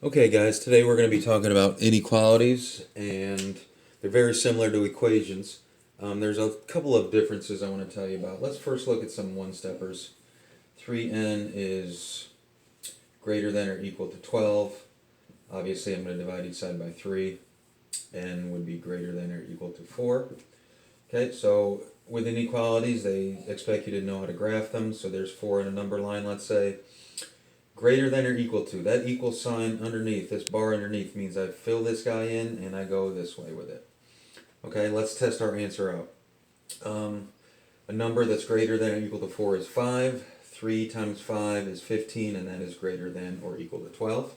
Okay, guys, today we're going to be talking about inequalities, and they're very similar to equations. There's a couple of differences I want to tell you about. Let's first look at some one-steppers. 3n is greater than or equal to 12. Obviously, I'm going to divide each side by 3. N would be greater than or equal to 4. Okay, so with inequalities, they expect you to know how to graph them. So there's 4 in a number line, let's say. Greater than or equal to. That equal sign underneath, this bar underneath, means I fill this guy in and I go this way with it. Okay, let's test our answer out. A number that's greater than or equal to 4 is 5. 3 times 5 is 15, and that is greater than or equal to 12.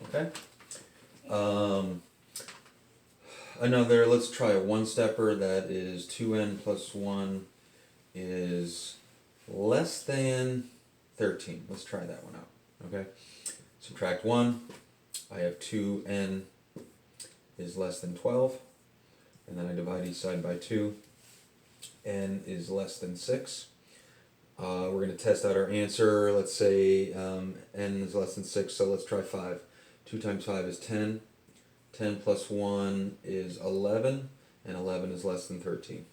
Okay? Let's try a one-stepper that is 2n plus 1 is less than 13. Let's try that one out. Okay, subtract 1, I have 2n is less than 12, and then I divide each side by 2, n is less than 6. We're going to test out our answer. Let's say n is less than 6, so let's try 5. 2 times 5 is 10, 10 plus 1 is 11, and 11 is less than 13.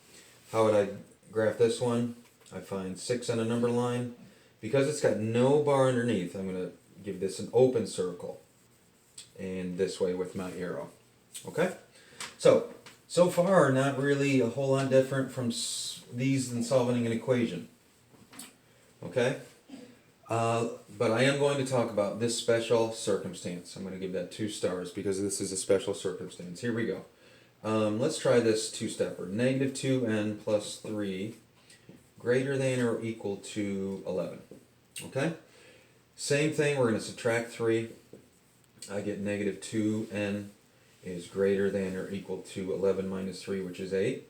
How would I graph this one? I find 6 on a number line. Because it's got no bar underneath, I'm going to give this an open circle, and this way with my arrow. Okay? So far, not really a whole lot different from these than solving an equation. Okay? But I am going to talk about this special circumstance. I'm going to give that 2 stars because this is a special circumstance. Here we go. Let's try this two-stepper. Negative 2n plus 3 greater than or equal to 11. Okay? Same thing, we're going to subtract 3. I get negative 2n is greater than or equal to 11 minus 3, which is 8.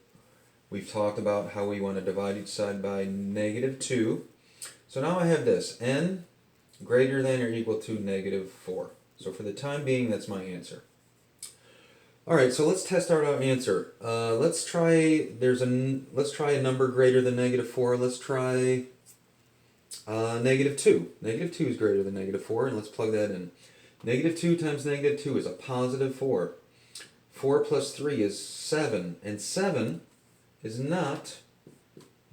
We've talked about how we want to divide each side by negative 2. So now I have this, n greater than or equal to negative 4. So for the time being, that's my answer. Alright, so let's test out our answer. Let's try a number greater than negative 4. Let's try negative 2. Negative 2 is greater than negative 4, and let's plug that in. Negative 2 times negative 2 is a positive 4. 4 plus 3 is 7, and 7 is not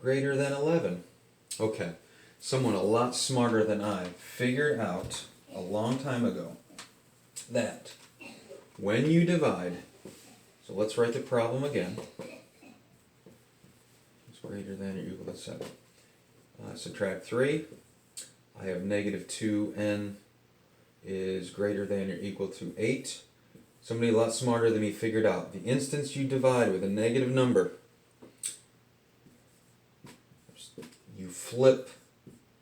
greater than 11. Okay, someone a lot smarter than I figured out a long time ago that when you divide, so let's write the problem again. It's greater than or equal to 7. Subtract 3. I have negative 2n is greater than or equal to 8. Somebody a lot smarter than me figured out the instant you divide with a negative number, you flip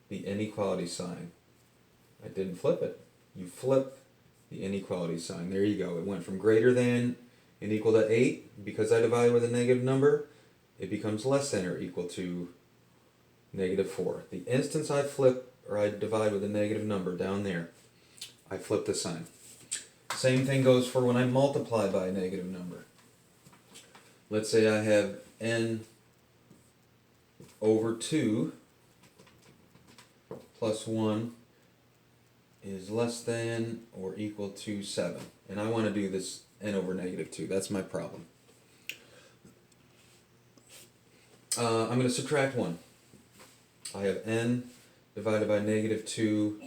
the inequality sign. I didn't flip it. You flip the inequality sign. There you go. It went from greater than and equal to 8. Because I divide with a negative number, it becomes less than or equal to negative 4. The instant I flip or I divide with a negative number down there, I flip the sign. Same thing goes for when I multiply by a negative number. Let's say I have n over 2 plus 1 is less than or equal to 7. And I want to do this n over negative 2. That's my problem. I'm going to subtract 1. I have n divided by negative 2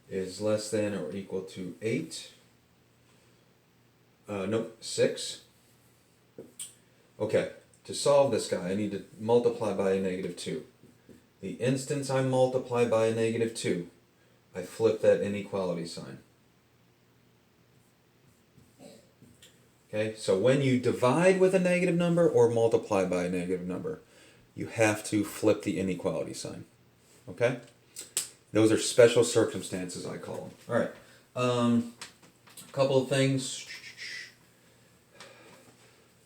is less than or equal to 8. Nope, 6. Okay, to solve this guy, I need to multiply by a negative 2. The instant I multiply by a negative 2, I flip that inequality sign. Okay, so when you divide with a negative number or multiply by a negative number, you have to flip the inequality sign. Okay? Those are special circumstances, I call them. Alright, a couple of things.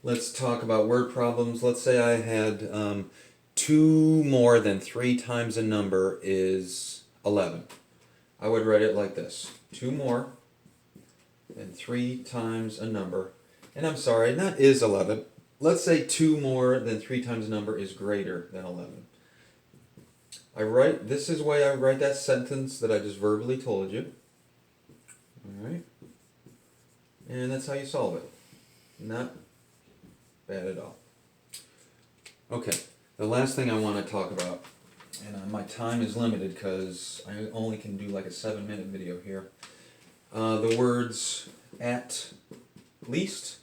Let's talk about word problems. Let's say I had 2 more than 3 times a number is 11. I would write it like this. 2 more than 3 times a number. And I'm sorry, not is 11. Let's say 2 more than 3 times a number is greater than 11. This is the way I write that sentence that I just verbally told you. Alright? And that's how you solve it. Not bad at all. Okay, the last thing I want to talk about, and my time is limited because I only can do like a 7-minute video here. The words at least.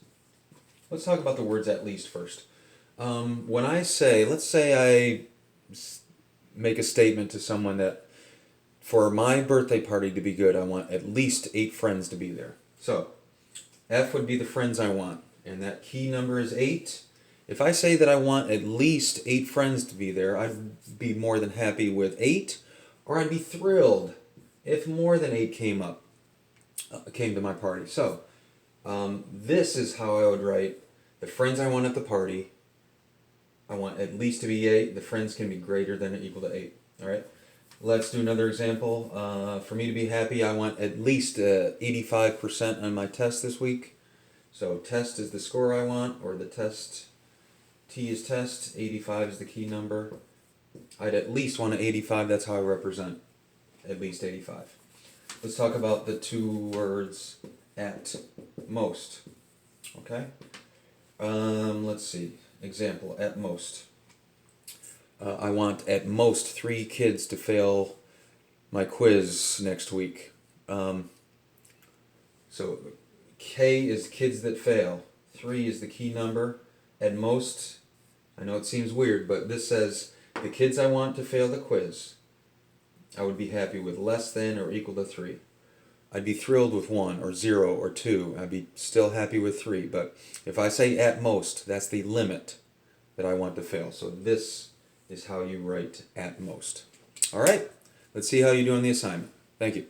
Let's talk about the words at least first. When I say, let's say I make a statement to someone that for my birthday party to be good, I want at least 8 friends to be there. So, F would be the friends I want, and that key number is 8. If I say that I want at least 8 friends to be there, I'd be more than happy with 8, or I'd be thrilled if more than 8 came to my party. So, this is how I would write the friends I want at the party. I want at least to be 8. The friends can be greater than or equal to 8. All right. Let's do another example. For me to be happy, I want at least 85% on my test this week. So test is the score I want, or the test. T is test. 85 is the key number. I'd at least want an 85. That's how I represent at least 85. Let's talk about the 2 words at most. Okay. Let's see. Example, at most. I want at most 3 kids to fail my quiz next week. So K is kids that fail. 3 is the key number. At most, I know it seems weird, but this says the kids I want to fail the quiz, I would be happy with less than or equal to 3. I'd be thrilled with 1 or 0 or 2. I'd be still happy with 3. But if I say at most, that's the limit that I want to fail. So this is how you write at most. All right, let's see how you do on the assignment. Thank you.